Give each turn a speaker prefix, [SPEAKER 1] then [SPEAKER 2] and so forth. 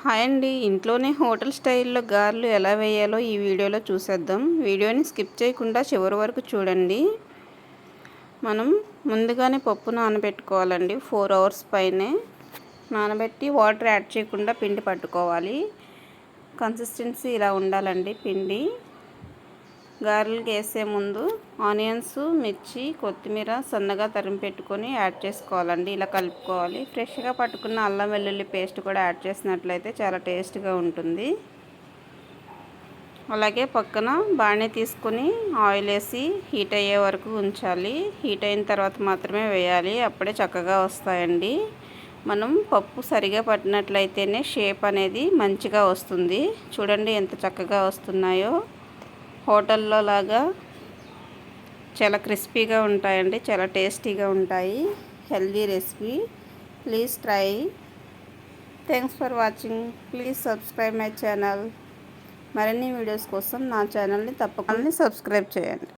[SPEAKER 1] Hi అండి. ఇంట్లోనే hotel స్టైల్లో గారెలు ఎలా వేయాలో ఈ వీడియోలో చూసేద్దాం. వీడియోని స్కిప్ చేయకుండా చివరి వరకు చూడండి. మనం ముందుగానే పప్పు నానబెట్టుకోవాలండి. 4 అవర్స్ పైనే నానబెట్టి వాటర్ యాడ్ చేయకుండా పిండి పట్టుకోవాలి. కన్సిస్టెన్సీ ఇలా ఉండాలండి పిండి. గారెలకు వేసే ముందు ఆనియన్స్, మిర్చి, కొత్తిమీర సన్నగా తరిమి పెట్టుకొని యాడ్ చేసుకోవాలండి. ఇలా కలుపుకోవాలి. ఫ్రెష్గా పట్టుకున్న అల్లం వెల్లుల్లి పేస్ట్ కూడా యాడ్ చేసినట్లయితే చాలా టేస్ట్గా ఉంటుంది. అలాగే పక్కన బాణీ తీసుకొని ఆయిల్ వేసి హీట్ అయ్యే వరకు ఉంచాలి. హీట్ అయిన తర్వాత మాత్రమే వేయాలి. అప్పుడే చక్కగా వస్తాయండి. మనం పప్పు సరిగా పట్టినట్లయితేనే షేప్ అనేది మంచిగా వస్తుంది. చూడండి ఎంత చక్కగా వస్తున్నాయో. హోటల్లో లాగా చాలా క్రిస్పీగా ఉంటాయండి. చాలా టేస్టీగా ఉంటాయి. Healthy recipe. Please try. Thanks for watching. Please subscribe my channel. మరిన్ని వీడియోస్ కోసం నా ఛానల్ని తప్పకుండా సబ్స్క్రైబ్ చేయండి.